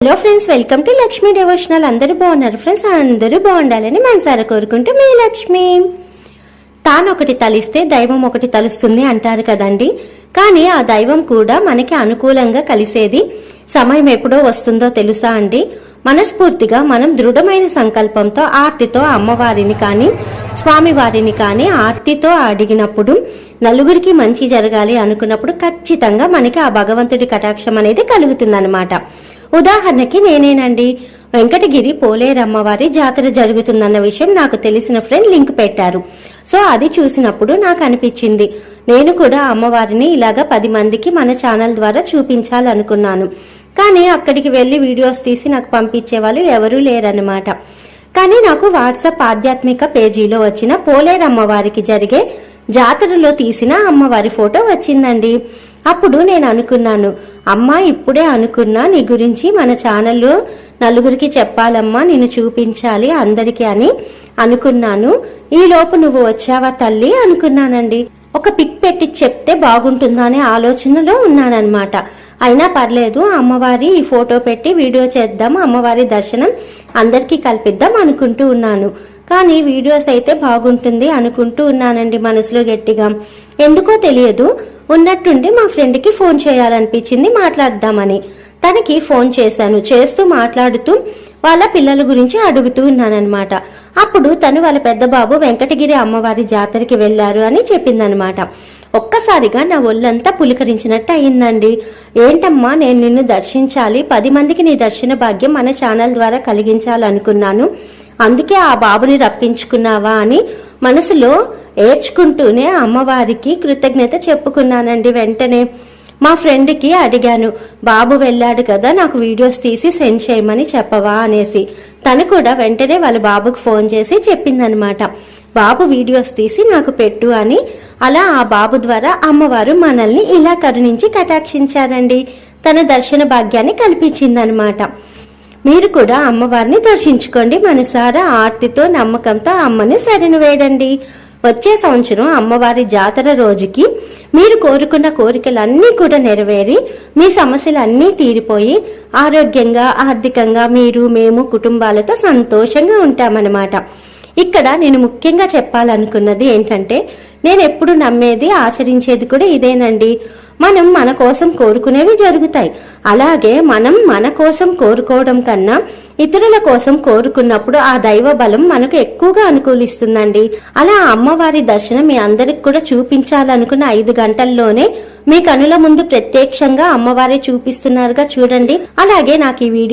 Hello friends, welcome to Lakshmi devotional. అందరూ బాగున్నారు friends? అందరూ బాగుండాలని మనసారా కోరుకుంటూ మీ లక్ష్మి. తానొకటి తలిస్తే దైవం ఒకటి తలుస్తుంది అంటారు కదండి. కానీ ఆ దైవం కూడా మనకి అనుకూలంగా కలిసేది సమయం ఎప్పుడో వస్తుందో తెలుసా అండి. మనస్ఫూర్తిగా మనం దృఢమైన సంకల్పంతో ఆర్తితో అమ్మవారిని కానీ స్వామివారిని కానీ ఆర్తితో అడిగినప్పుడు, నలుగురికి మంచి జరగాలి అనుకున్నప్పుడు ఖచ్చితంగా మనకి ఆ భగవంతుడి కటాక్షం అనేది కలుగుతుందన్నమాట. ఉదాహరణకి నేనేనండి, వెంకటగిరి పోలేరమ్మవారి జాతర జరుగుతుందన్న విషయం నాకు తెలిసిన ఫ్రెండ్ లింక్ పెట్టారు. సో అది చూసినప్పుడు నాకు అనిపించింది, నేను కూడా అమ్మవారిని ఇలాగా 10 మందికి మన ఛానల్ ద్వారా చూపించాలనుకున్నాను. కానీ అక్కడికి వెళ్లి వీడియోస్ తీసి నాకు పంపించే వాళ్ళు ఎవరూ లేరన్నమాట. కానీ నాకు వాట్సాప్ ఆధ్యాత్మిక పేజీలో వచ్చిన పోలేరమ్మవారికి జరిగే జాతరలో తీసిన అమ్మవారి ఫోటో వచ్చిందండి. అప్పుడు నేను అనుకున్నాను, అమ్మా ఇప్పుడే అనుకున్నా నీ గురించి మన ఛానల్లో నలుగురికి చెప్పాలమ్మా, నేను చూపించాలి అందరికీ అని అనుకున్నాను. ఈ లోపు నువ్వు వచ్చావా తల్లి అనుకున్నానండి. ఒక పిక్ పెట్టి చెప్తే బాగుంటుందా అనే ఆలోచనలో ఉన్నానన్నమాట. అయినా పర్లేదు, అమ్మవారి ఈ ఫోటో పెట్టి వీడియో చేద్దాం, అమ్మవారి దర్శనం అందరికీ కల్పిద్దాం అనుకుంటూ ఉన్నాను. కానీ వీడియోస్ అయితే బాగుంటుంది అనుకుంటూ ఉన్నానండి మనసులో గట్టిగా. ఎందుకో తెలియదు, ఉన్నట్టుండి మా ఫ్రెండ్కి ఫోన్ చేయాలనిపించింది మాట్లాడదామని. తనకి ఫోన్ చేశాను. చేస్తూ మాట్లాడుతూ వాళ్ళ పిల్లల గురించి అడుగుతూ ఉన్నానన్నమాట. అప్పుడు తను వాళ్ళ పెద్ద బాబు వెంకటగిరి అమ్మవారి జాతరకి వెళ్లారు అని చెప్పిందనమాట. ఒక్కసారిగా నా ఒళ్ళంతా పులికరించినట్టు అయిందండి. ఏంటమ్మా, నేను నిన్ను దర్శించాలి, 10 మందికి నీ దర్శన భాగ్యం మన ఛానల్ ద్వారా కలిగించాలనుకున్నాను, అందుకే ఆ బాబుని రప్పించుకున్నావా అని మనసులో ఏడ్చుకుంటూనే అమ్మవారికి కృతజ్ఞత చెప్పుకున్నానండి. వెంటనే మా ఫ్రెండ్కి అడిగాను, బాబు వెళ్ళాడు కదా, నాకు వీడియోస్ తీసి సెండ్ చేయమని చెప్పవా అనేసి. తను కూడా వెంటనే వాళ్ళ బాబుకు ఫోన్ చేసి చెప్పిందనమాట, బాబు వీడియోస్ తీసి నాకు పెట్టు అని. అలా ఆ బాబు ద్వారా అమ్మవారు మనల్ని ఇలా కరుణించి కటాక్షించారండి. తన దర్శన భాగ్యాన్ని కల్పించిందనమాట. మీరు కూడా అమ్మవారిని దర్శించుకోండి. మనసారా ఆర్తితో నమ్మకంతో అమ్మని శరణు వేడండి. వచ్చే సంవత్సరం అమ్మవారి జాతర రోజుకి మీరు కోరుకున్న కోరికలన్నీ కూడా నెరవేరి మీ సమస్యలన్నీ తీరిపోయి ఆరోగ్యంగా ఆర్థికంగా మీరు మేము కుటుంబాలతో సంతోషంగా ఉంటామన్నమాట. ఇక్కడ నేను ముఖ్యంగా చెప్పాలనుకున్నది ఏంటంటే, నేను ఎప్పుడు నమ్మేది ఆచరించేది కూడా ఇదేనండి. మనం మన కోసం కోరుకునేవి జరుగుతాయి. అలాగే మనం మన కోసం కోరుకోవడం కన్నా ఇతరుల కోసం కోరుకున్నప్పుడు ఆ దైవ బలం మనకు ఎక్కువగా అనుకూలిస్తుందండి. అలా అమ్మవారి దర్శనం మీ అందరికి కూడా చూపించాలనుకున్న 5 గంటల్లోనే మీ కనుల ముందు ప్రత్యక్షంగా అమ్మవారి చూపిస్తున్నారుగా చూడండి. అలాగే నాకు ఈ వీడియో